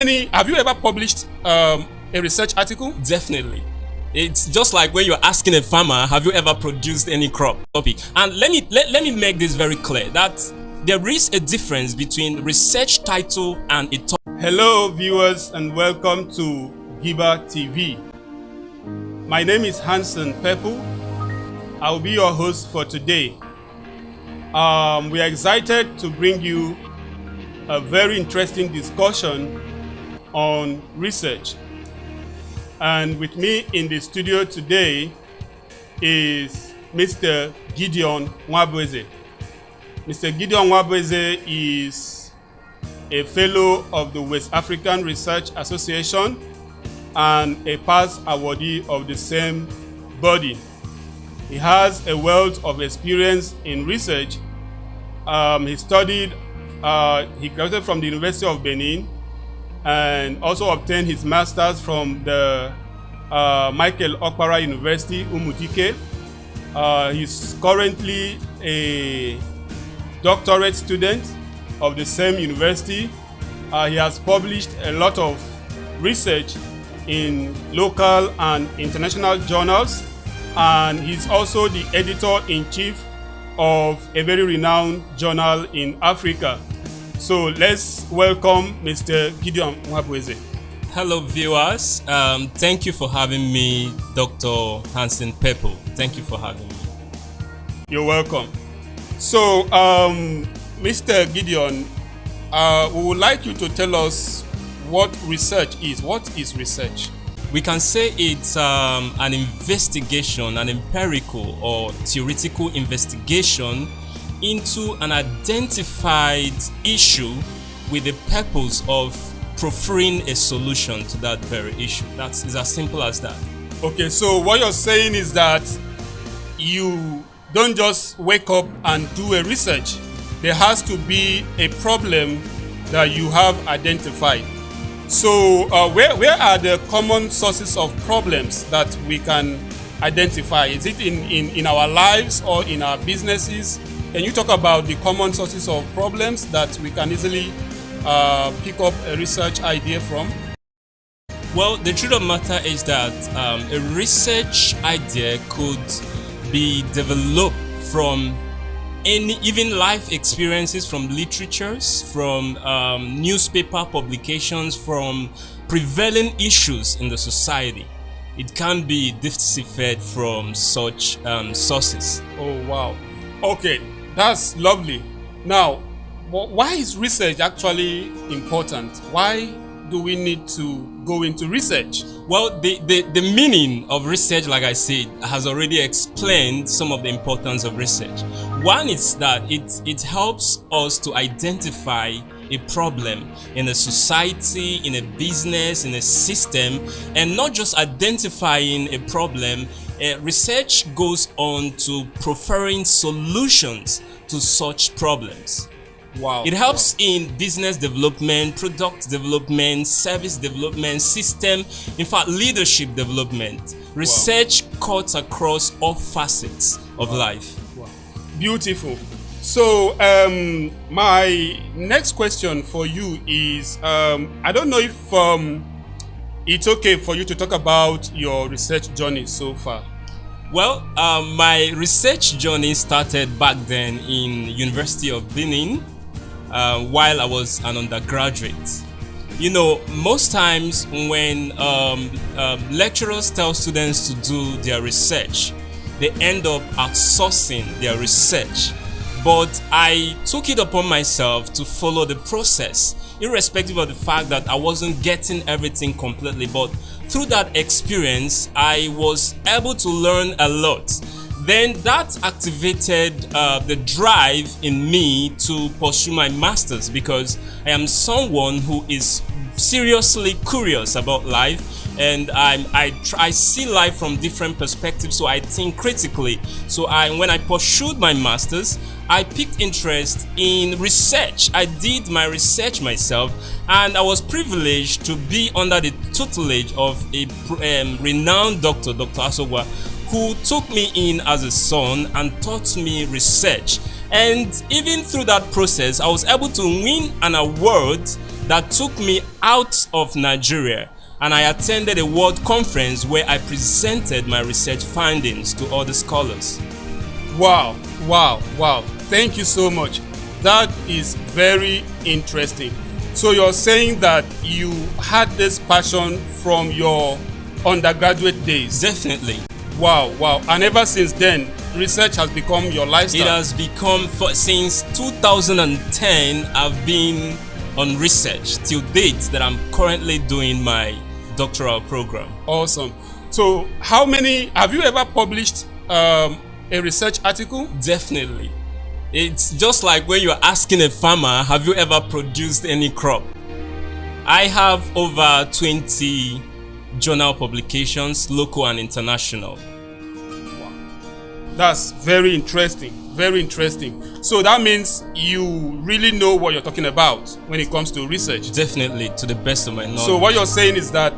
Have you ever published a research article? Definitely. It's just like when you're asking a farmer, have you ever produced any crop? And let me make this very clear that there is a difference between research title and a topic. Hello viewers and welcome to Giba TV. My name is Hansen Pepu. I will be your host for today. We are excited to bring you a very interesting discussion on research. And with me in the studio today is Mr. Gideon Nwabueze. Mr. Gideon Nwabueze is a fellow of the West African Research Association and a past awardee of the same body. He has a wealth of experience in research. He graduated from the University of Benin and also obtained his master's from the Michael Okpara University, Umudike. He's currently a doctorate student of the same university. He has published a lot of research in local and international journals, and he's also the editor-in-chief of a very renowned journal in Africa. So let's welcome Mr. Gideon Nwabueze. Hello viewers, thank you for having me, Dr. Hansen Pepu. Thank you for having me. You're welcome. So Mr. Gideon, we would like you to tell us what research is. What is research? We can say it's an investigation, an empirical or theoretical investigation into an identified issue with the purpose of proffering a solution to that very issue. It's as simple as that. Okay, so what you're saying is that you don't just wake up and do a research. There has to be a problem that you have identified. So where are the common sources of problems that we can identify? Is it in our lives or in our businesses? Can you talk about the common sources of problems that we can easily pick up a research idea from? Well, the truth of the matter is that a research idea could be developed from even life experiences, from literatures, from newspaper publications, from prevailing issues in the society. It can be deciphered from such sources. Oh, wow. Okay, that's lovely. Now, why is research actually important? Why do we need to go into research? Well, the meaning of research, like I said, has already explained some of the importance of research. One is that it helps us to identify a problem in a society, in a business, in a system, and not just identifying a problem. Research goes on to proffering solutions to such problems. Wow. It helps in business development, product development, service development, system, in fact, leadership development. Research cuts across all facets of life. Wow. Beautiful. So my next question for you is, I don't know if it's okay for you to talk about your research journey so far. Well, my research journey started back then in University of Benin. While I was an undergraduate. You know, most times when lecturers tell students to do their research, they end up outsourcing their research. But I took it upon myself to follow the process, irrespective of the fact that I wasn't getting everything completely. But through that experience, I was able to learn a lot. Then that activated the drive in me to pursue my master's, because I am someone who is seriously curious about life, and I see life from different perspectives, so I think critically. So when I pursued my master's, I picked interest in research. I did my research myself, and I was privileged to be under the tutelage of a renowned doctor, Dr. Asogwa, who took me in as a son and taught me research. And even through that process, I was able to win an award that took me out of Nigeria, and I attended a world conference where I presented my research findings to other scholars. Wow, wow, wow. Thank you so much. That is very interesting. So you're saying that you had this passion from your undergraduate days? Definitely. Wow, wow. And ever since then, research has become your lifestyle? It has become, since 2010, I've been on research till date that I'm currently doing my doctoral program. Awesome. So have you ever published a research article? Definitely. It's just like when you're asking a farmer, have you ever produced any crop? I have over 20 journal publications, local and international. Wow. That's very interesting. Very interesting. So that means you really know what you're talking about when it comes to research. Definitely, to the best of my knowledge. So what you're saying is that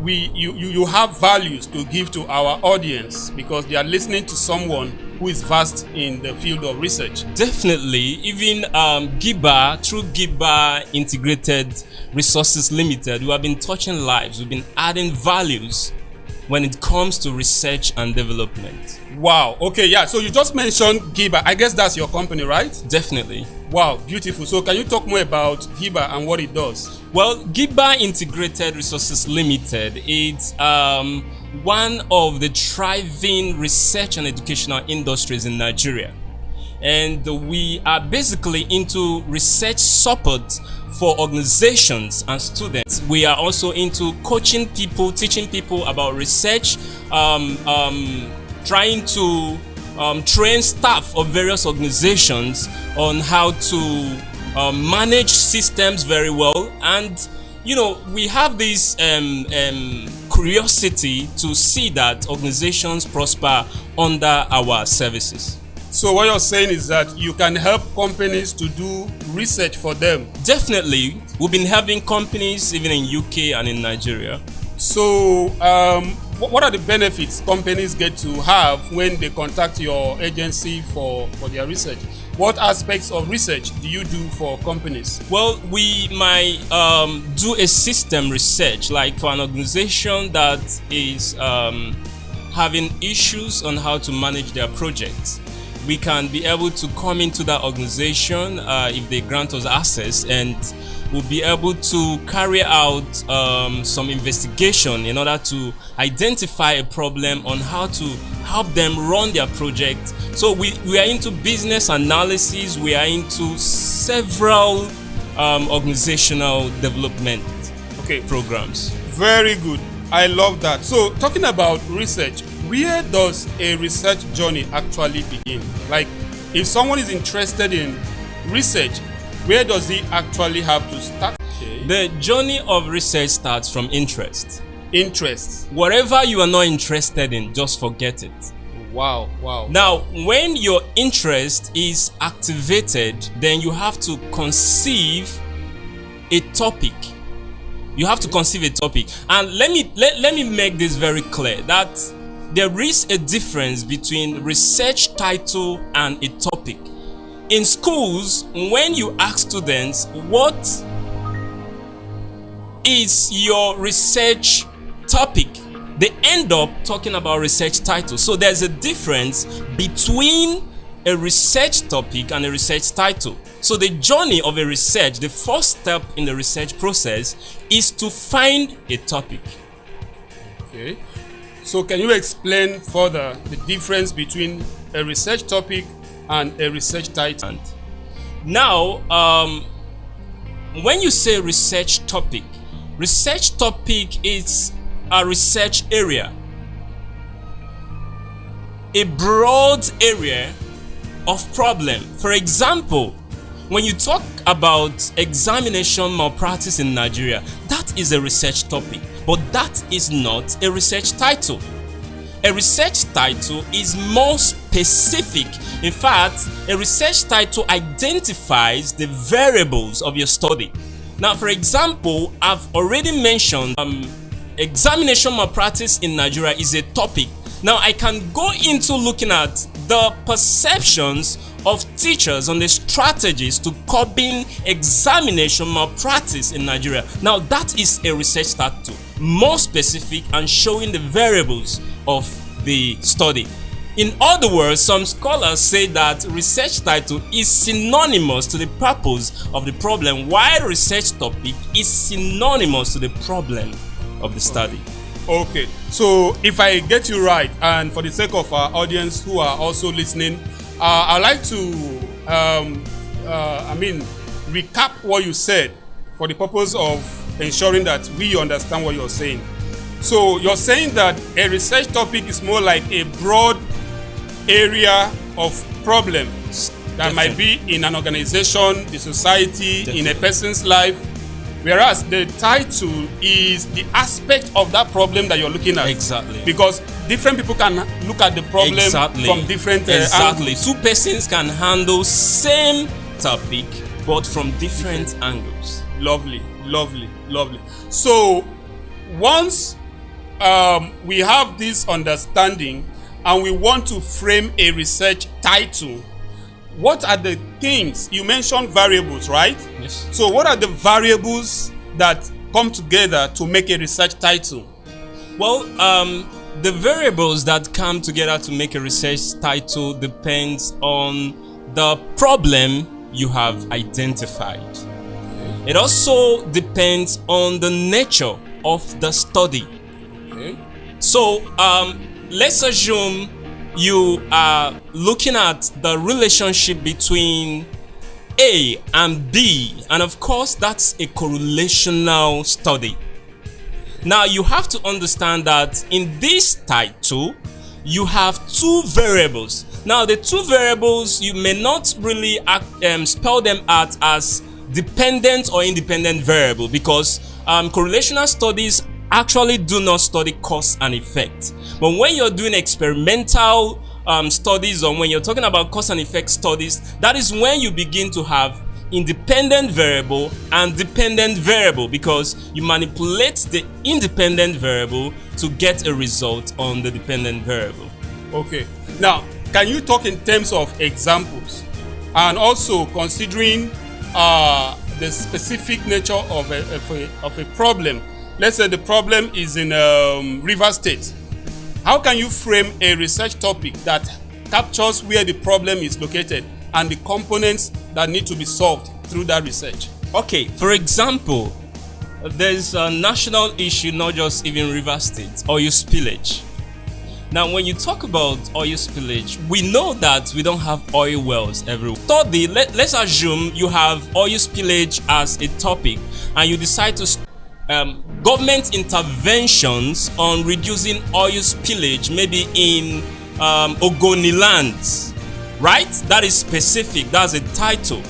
you have values to give to our audience because they are listening to someone who is vast in the field of research. Definitely. Even GIBA, through GIBA Integrated Resources Limited, we have been touching lives. We've been adding values when it comes to research and development. Wow. Okay, yeah. So you just mentioned GIBA. I guess that's your company, right? Definitely. Wow, beautiful. So can you talk more about GIBA and what it does? Well, GIBA Integrated Resources Limited is one of the thriving research and educational industries in Nigeria. And we are basically into research support for organizations and students. We are also into coaching people, teaching people about research, trying to train staff of various organizations on how to manage systems very well. And we have this curiosity to see that organizations prosper under our services. So what you're saying is that you can help companies to do research for them? Definitely. We've been helping companies even in UK and in Nigeria. So what are the benefits companies get to have when they contact your agency for their research? What aspects of research do you do for companies? Well, we might do a system research, like for an organization that is having issues on how to manage their projects. We can be able to come into that organization if they grant us access, and we'll be able to carry out some investigation in order to identify a problem on how to help them run their project. So we are into business analysis, we are into several organizational development programs. Very good. I love that. So talking about research, where does a research journey actually begin? Like, if someone is interested in research, where does he actually have to start? Okay. The journey of research starts from interest. Interest. Whatever you are not interested in, just forget it. Wow, wow. Now, when your interest is activated, then you have to conceive a topic. You have to conceive a topic. And let me make this very clear that there is a difference between research title and a topic. In schools, when you ask students, what is your research topic, they end up talking about research title. So there's a difference between a research topic and a research title. So the journey of a research, the first step in the research process is to find a topic. Okay. So can you explain further the difference between a research topic and a research title? Now, when you say research topic is a research area, a broad area of problem. For example, when you talk about examination malpractice in Nigeria, that is a research topic, but that is not a research title. A research title is more specific. In fact, a research title identifies the variables of your study. Now, for example, I've already mentioned examination malpractice in Nigeria is a topic. Now I can go into looking at the perceptions of teachers on the strategies to curbing examination malpractice in Nigeria. Now that is a research title, more specific and showing the variables of the study. In other words, some scholars say that research title is synonymous to the purpose of the problem, while research topic is synonymous to the problem of the study. Okay, so if I get you right, and for the sake of our audience who are also listening, I'd like to, recap what you said for the purpose of ensuring that we understand what you're saying. So you're saying that a research topic is more like a broad area of problems that might be in an organization, the society, in a person's life, whereas the title is the aspect of that problem that you're looking at. Exactly. Because different people can look at the problem from different angles. Two persons can handle same topic but from different angles. Lovely, lovely, lovely. So once we have this understanding and we want to frame a research title, what are the things? You mentioned variables, right? Yes. So what are the variables that come together to make a research title? Well, the variables that come together to make a research title depends on the problem you have identified. It also depends on the nature of the study. Okay. So, let's assume you are looking at the relationship between A and B, and of course that's a correlational study. Now you have to understand that in this title you have two variables. Now the two variables, you may not really spell them out as dependent or independent variable, because correlational studies actually do not study cause and effect. But when you're doing experimental studies, or when you're talking about cause and effect studies, that is when you begin to have independent variable and dependent variable, because you manipulate the independent variable to get a result on the dependent variable. Okay. Now, can you talk in terms of examples, and also considering the specific nature of a problem? Let's say the problem is in Rivers State. How can you frame a research topic that captures where the problem is located and the components that need to be solved through that research? Okay, for example, there's a national issue, not just even Rivers State, oil spillage. Now, when you talk about oil spillage, we know that we don't have oil wells everywhere. Let's assume you have oil spillage as a topic, and you decide to government interventions on reducing oil spillage, maybe in Ogoni lands, right? That is specific, that's a title.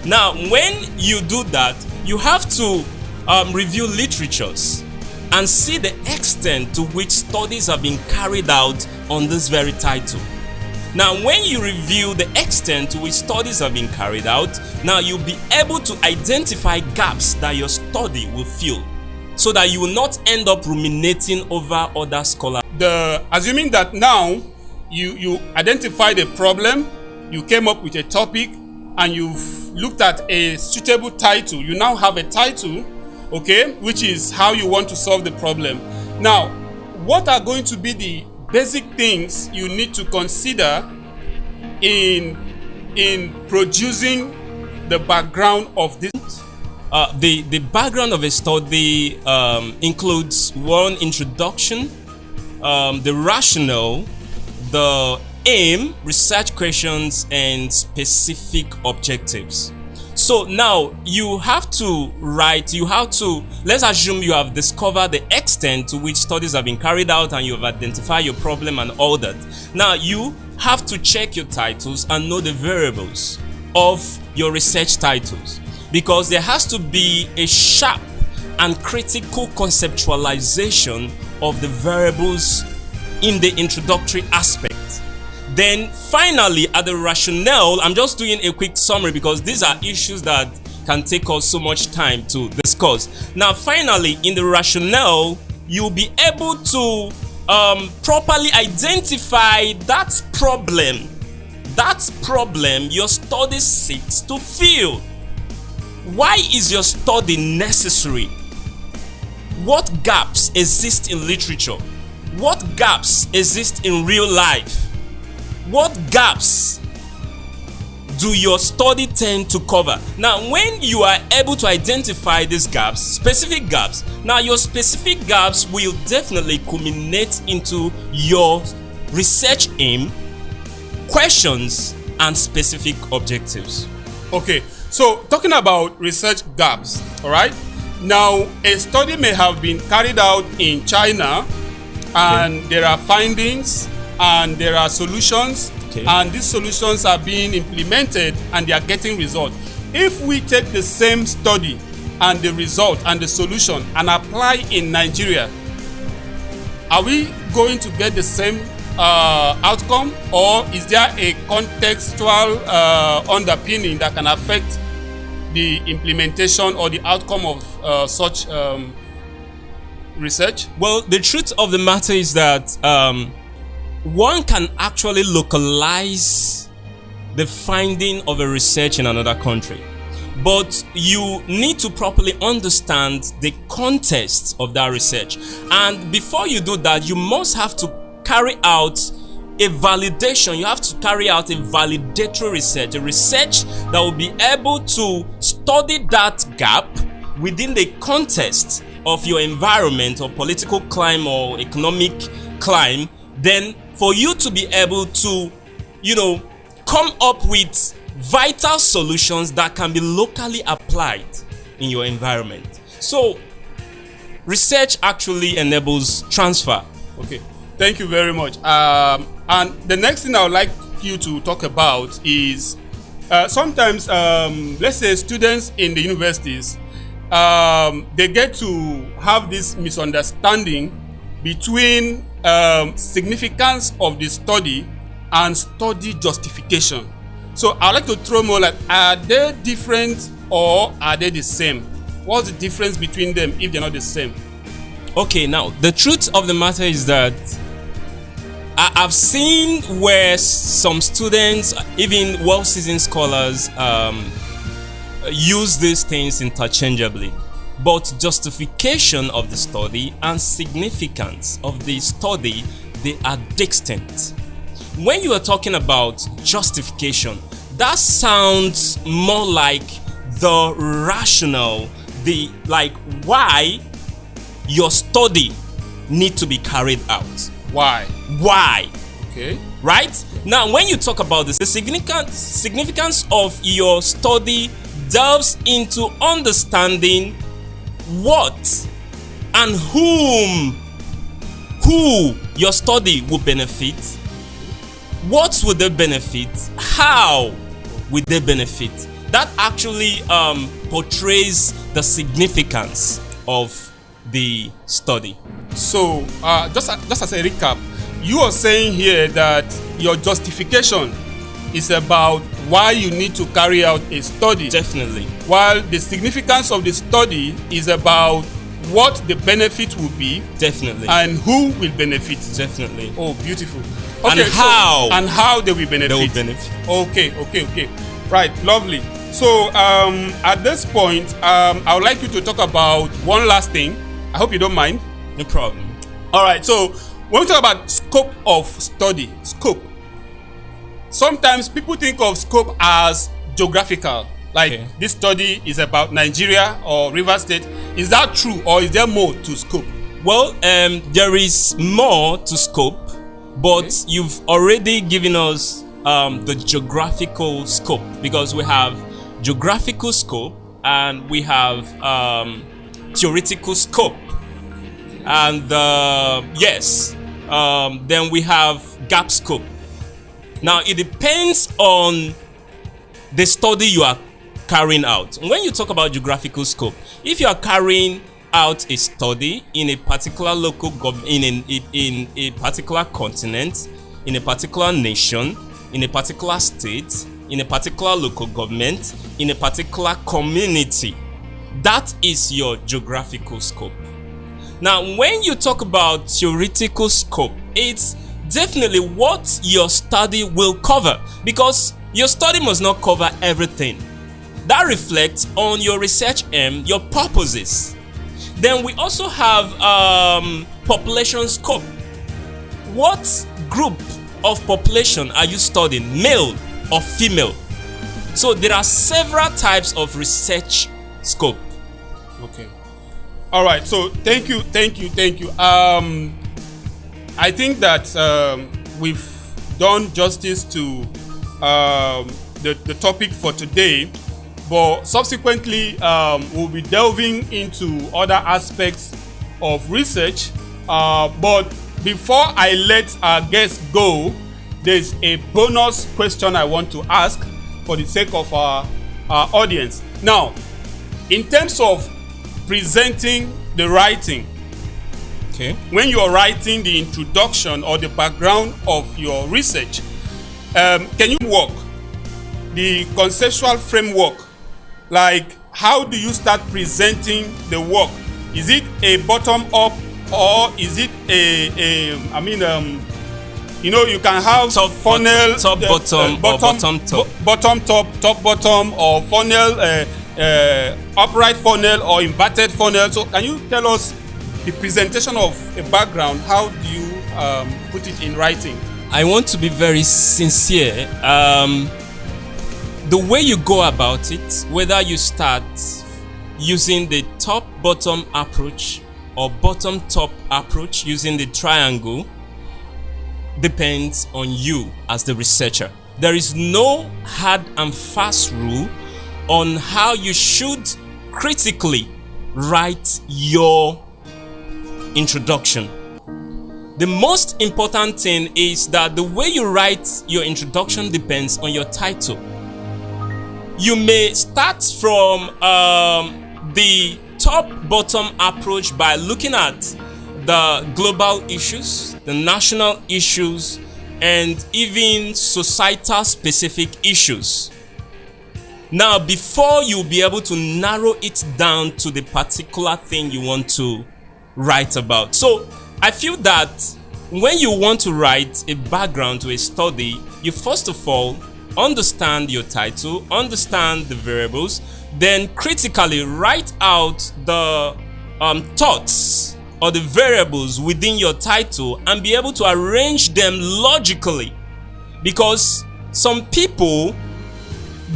Now, when you do that, you have to review literatures and see the extent to which studies have been carried out on this very title. Now, when you review the extent to which studies have been carried out, now you'll be able to identify gaps that your study will fill, so that you will not end up ruminating over other scholars. Assuming that now you identified a problem, you came up with a topic, and you've looked at a suitable title. You now have a title, okay, which is how you want to solve the problem. Now, what are going to be the basic things you need to consider in producing the background of this? The background of a study includes one, introduction, the rationale, the aim, research questions, and specific objectives. So now you have to let's assume you have discovered the extent to which studies have been carried out, and you have identified your problem and all that. Now you have to check your titles and know the variables of your research titles, because there has to be a sharp and critical conceptualization of the variables in the introductory aspect. Then finally, at the rationale, I'm just doing a quick summary because these are issues that can take us so much time to discuss. Now finally, in the rationale, you'll be able to properly identify that problem your study seeks to fill. Why is your study necessary? What gaps exist in literature? What gaps exist in real life? What gaps do your study tend to cover? Now, when you are able to identify these gaps, specific gaps, now your specific gaps will definitely culminate into your research aim, questions, and specific objectives. Okay, so talking about research gaps, all right? Now, a study may have been carried out in China, and there are findings and there are solutions, and these solutions are being implemented and they are getting results. If we take the same study and the result and the solution and apply in Nigeria, are we going to get the same outcome, or is there a contextual underpinning that can affect the implementation or the outcome of such research? Well, the truth of the matter is that one can actually localize the finding of a research in another country, but you need to properly understand the context of that research. And before you do that, you must have to carry out a validation. You have to carry out a validatory research, a research that will be able to study that gap within the context of your environment or political climate or economic climate, then for you to be able to, come up with vital solutions that can be locally applied in your environment. So research actually enables transfer. Okay, thank you very much. And the next thing I would like you to talk about is sometimes, let's say students in the universities, they get to have this misunderstanding between significance of the study and study justification. So I'd like to throw more like, are they different or are they the same? What's the difference between them if they're not the same? Okay, now the truth of the matter is that I've seen where some students, even well-seasoned scholars, use these things interchangeably. But justification of the study and significance of the study, they are distinct. When you are talking about justification, that sounds more like the rationale, why your study need to be carried out. Why? Okay. Right? Now, when you talk about this, the significance of your study delves into understanding what and who your study will benefit. What would they benefit? How would they benefit? That actually portrays the significance of the study. So, just as a recap, you are saying here that your justification is about why you need to carry out a study. Definitely. While the significance of the study is about what the benefit will be. Definitely. And who will benefit. Definitely. Oh, beautiful. Okay, and how. And how they will benefit. They will benefit. Okay. Right, lovely. So, at this point, I would like you to talk about one last thing. I hope you don't mind. No problem. All right, so when we talk about scope of study, sometimes people think of scope as geographical. Like, this study is about Nigeria or Rivers State. Is that true, or is there more to scope? Well, there is more to scope, but you've already given us the geographical scope, because we have geographical scope and we have theoretical scope, and then we have gap scope. Now, it depends on the study you are carrying out. When you talk about geographical scope, if you are carrying out a study in a particular local government, in a particular continent, in a particular nation, in a particular state, in a particular local government, in a particular community, that is your geographical scope. Now, when you talk about theoretical scope, it's definitely what your study will cover, because your study must not cover everything. That reflects on your research aim, your purposes. Then we also have population scope. What group of population are you studying, male or female? So there are several types of research scope. Okay. All right. So thank you. I think that we've done justice to the topic for today, but subsequently we'll be delving into other aspects of research. But before I let our guests go, there's a bonus question I want to ask for the sake of our audience. Now, in terms of presenting the writing, okay, when you're writing the introduction or the background of your research, can you walk the conceptual framework? Like, how do you start presenting the work? Is it a bottom up, or is it you can have top funnel, top bottom, or bottom top, bottom top, top bottom, or funnel, upright funnel or inverted funnel. So can you tell us the presentation of a background? How do you put it in writing? I want to be very sincere. The way you go about it, whether you start using the top-bottom approach or bottom-top approach using the triangle, depends on you as the researcher. There is no hard and fast rule on how you should critically write your introduction. The most important thing is that the way you write your introduction depends on your title. You may start from the top-bottom approach by looking at the global issues, the national issues, and even societal specific issues. Now, before you'll be able to narrow it down to the particular thing you want to write about. So I feel that when you want to write a background to a study, you first of all understand your title, understand the variables, then critically write out the thoughts or the variables within your title and be able to arrange them logically. Because some people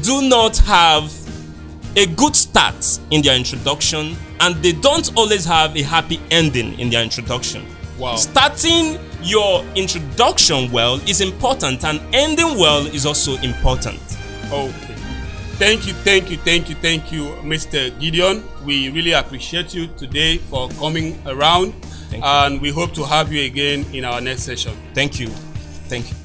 do not have a good start in their introduction, and they don't always have a happy ending in their introduction. Wow. Starting your introduction well is important, and ending well is also important. Okay. Thank you, Mr. Gideon. We really appreciate you today for coming around, and we hope to have you again in our next session. Thank you. Thank you.